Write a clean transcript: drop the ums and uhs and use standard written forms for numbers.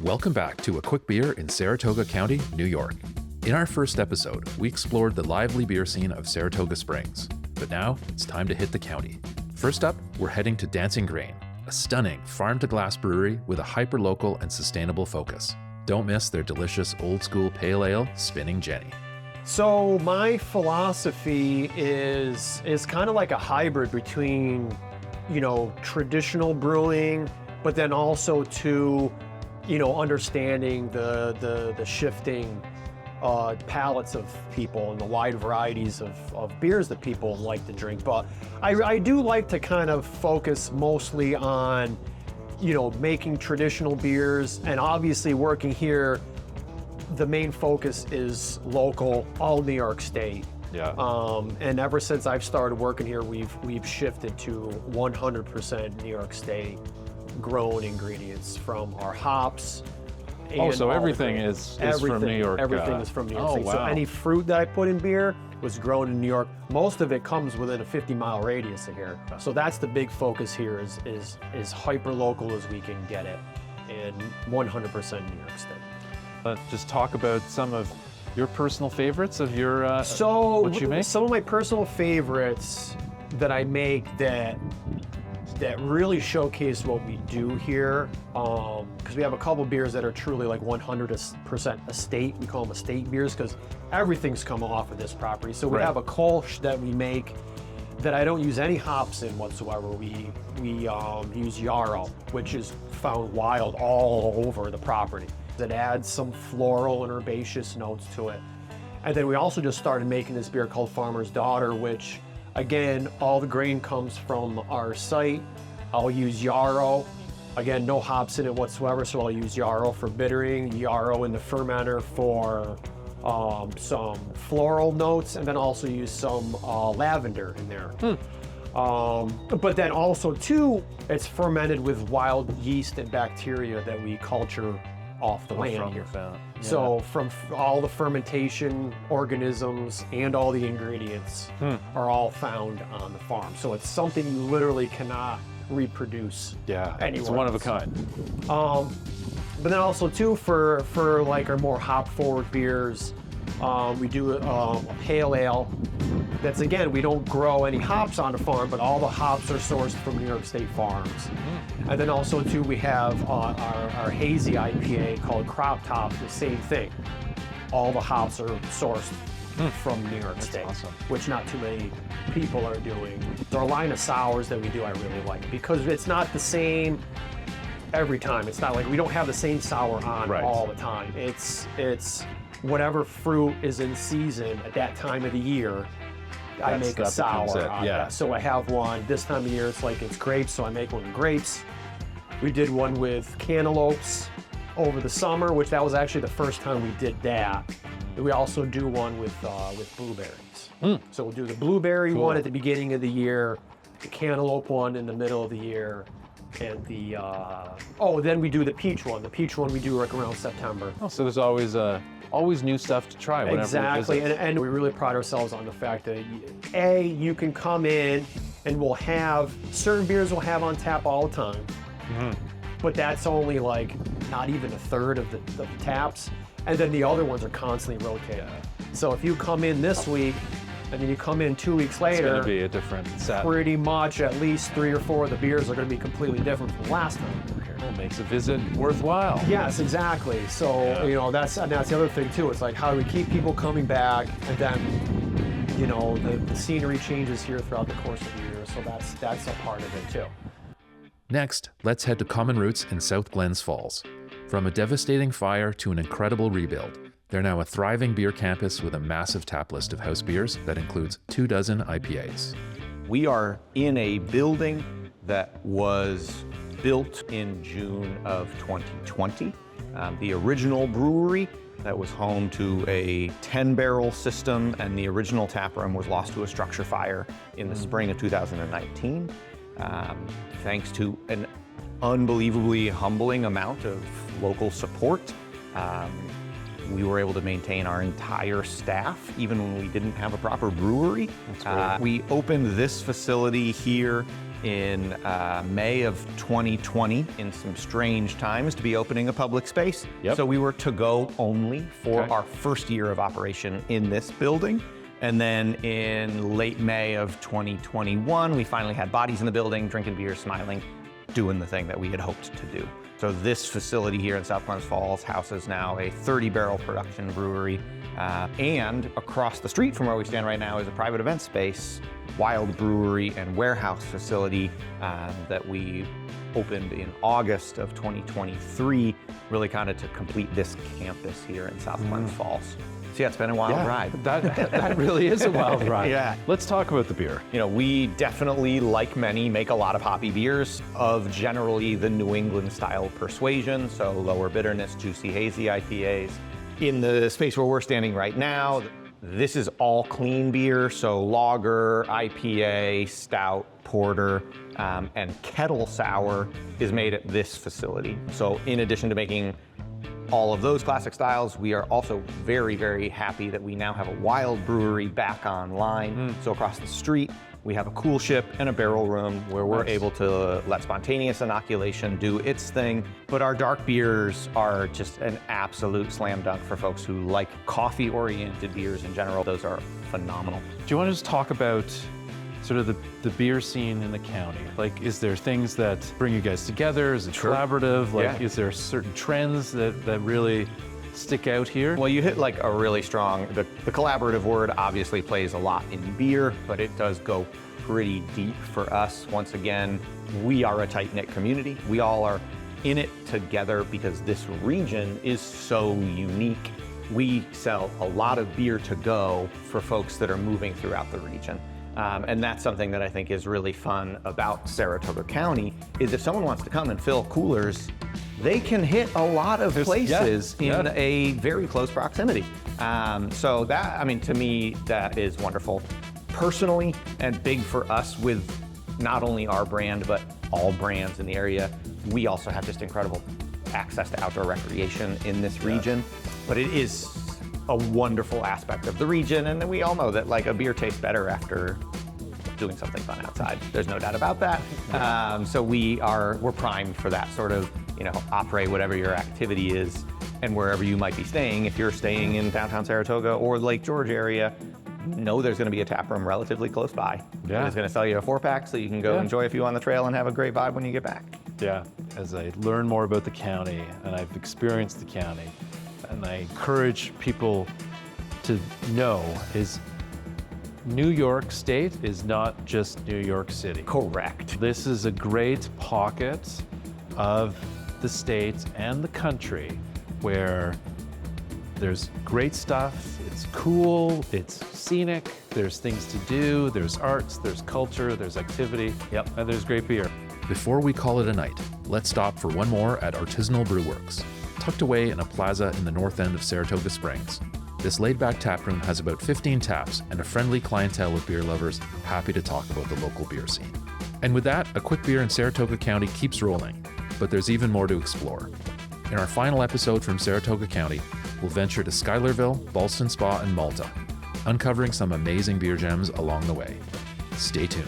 Welcome back to A Quick Beer in Saratoga County, New York. In our first episode, we explored the lively beer scene of Saratoga Springs. But now, it's time to hit the county. First up, we're heading to Dancing Grain, a stunning farm-to-glass brewery with a hyper-local and sustainable focus. Don't miss their delicious old-school pale ale, Spinning Jenny. So my philosophy is kind of like a hybrid between, traditional brewing, but then also to, understanding the shifting palates of people and the wide varieties of beers that people like to drink. But I do like to kind of focus mostly on, making traditional beers, and obviously working here, the main focus is local, all New York State. Yeah. And ever since I've started working here, we've shifted to 100% New York State grown ingredients from our hops. So everything is from New York. Everything is from New York State. Wow. So any fruit that I put in beer was grown in New York. Most of it comes within a 50-mile radius of here. So that's the big focus here is hyper local as we can get it, and 100% New York State. Just talk about some of your personal favorites of your what you make. Some of my personal favorites that I make that really showcase what we do here, because we have a couple beers that are truly like 100% estate. We call them estate beers because everything's come off of this property. So we have a Kolsch that we make that I don't use any hops in whatsoever. We use yarrow, which is found wild all over the property. That adds some floral and herbaceous notes to it. And then we also just started making this beer called Farmer's Daughter, which, again, all the grain comes from our site. I'll use yarrow. Again, no hops in it whatsoever, so I'll use yarrow for bittering, yarrow in the fermenter for some floral notes, and then also use some lavender in there. But then also, too, it's fermented with wild yeast and bacteria that we culture off the land here. So from all the fermentation organisms and all the ingredients are all found on the farm. So it's something you literally cannot reproduce anywhere. It's one of a kind. But then also too, for like our more hop forward beers, we do a pale ale. That's, again, we don't grow any hops on the farm, but all the hops are sourced from New York State farms. And then also too, we have our hazy IPA called Crop Top, the same thing. All the hops are sourced from New York State, awesome. Which not too many people are doing. Our line of sours that we do I really like, because it's not the same every time. It's not like we don't have the same sour on all the time. It's whatever fruit is in season at that time of the year. I make a sour on that. So I have one this time of year. It's grapes, so I make one with grapes. We did one with cantaloupes over the summer, which that was actually the first time we did that. And we also do one with blueberries. So we'll do the blueberry one at the beginning of the year, the cantaloupe one in the middle of the year, and then we do the peach one. The peach one we do like around September. So there's always new stuff to try whenever exactly, we visit. and we really pride ourselves on the fact that you can come in and we'll have certain beers we'll have on tap all the time, but that's only like not even a third of the taps, and then the other ones are constantly rotating. So if you come in this week and then you come in 2 weeks later, it's going to be a different set. Pretty much at least 3 or 4 of the beers are going to be completely different from the last time we were here. Well, makes a visit worthwhile. Yes, exactly. So, that's the other thing too. It's like, how do we keep people coming back? And then, the scenery changes here throughout the course of the year. So that's a part of it too. Next, let's head to Common Roots in South Glens Falls. From a devastating fire to an incredible rebuild, they're now a thriving beer campus with a massive tap list of house beers that includes 24 IPAs. We are in a building that was built in June of 2020. The original brewery that was home to a 10-barrel system, and the original tap room was lost to a structure fire in the spring of 2019. Thanks to an unbelievably humbling amount of local support, we were able to maintain our entire staff even when we didn't have a proper brewery. We opened this facility here in May of 2020, in some strange times, to be opening a public space. Yep. So we were to-go only for Okay. our first year of operation in this building. And then in late May of 2021, we finally had bodies in the building, drinking beer, smiling, doing the thing that we had hoped to do. So this facility here in South Glens Falls houses now a 30-barrel production brewery. And across the street from where we stand right now is a private event space, wild brewery and warehouse facility that we opened in August of 2023, really kind of to complete this campus here in South Glens Falls. So yeah, it's been a wild ride. That really is a wild ride. Yeah. Let's talk about the beer. You know, we definitely, like many, make a lot of hoppy beers of generally the New England style persuasion, so lower bitterness, juicy, hazy IPAs. In the space where we're standing right now, this is all clean beer, so lager, IPA, stout, porter, and kettle sour is made at this facility. So in addition to making all of those classic styles, we are also very, very happy that we now have a wild brewery back online. So across the street, we have a cool ship and a barrel room where we're able to let spontaneous inoculation do its thing. But our dark beers are just an absolute slam dunk for folks who like coffee-oriented beers in general. Those are phenomenal. Do you want to just talk about sort of the beer scene in the county? Like, is there things that bring you guys together? Is it collaborative? Like, is there certain trends that really stick out here? Well, you hit like a really strong, the collaborative word obviously plays a lot in beer, but it does go pretty deep for us. Once again, we are a tight-knit community. We all are in it together because this region is so unique. We sell a lot of beer to go for folks that are moving throughout the region. And that's something that I think is really fun about Saratoga County, is if someone wants to come and fill coolers, they can hit a lot of places in a very close proximity. So that, I mean, to me, that is wonderful. Personally, and big for us with not only our brand, but all brands in the area, we also have just incredible access to outdoor recreation in this region. But it is a wonderful aspect of the region, and we all know that like a beer tastes better after doing something fun outside. There's no doubt about that. So we're primed for that sort of, you know, operate whatever your activity is and wherever you might be staying. If you're staying in downtown Saratoga or Lake George area, know there's going to be a tap room relatively close by. It's going to sell you a 4-pack so you can go enjoy a few on the trail and have a great vibe when you get back. Yeah, as I learn more about the county and I've experienced the county, and I encourage people to know, is New York State is not just New York City. Correct. This is a great pocket of the state and the country where there's great stuff, it's cool, it's scenic, there's things to do, there's arts, there's culture, there's activity, and there's great beer. Before we call it a night, let's stop for one more at Artisanal Brew Works, tucked away in a plaza in the north end of Saratoga Springs. This laid-back taproom has about 15 taps and a friendly clientele of beer lovers happy to talk about the local beer scene. And with that, A Quick Beer in Saratoga County keeps rolling, but there's even more to explore. In our final episode from Saratoga County, we'll venture to Schuylerville, Ballston Spa, and Malta, uncovering some amazing beer gems along the way. Stay tuned.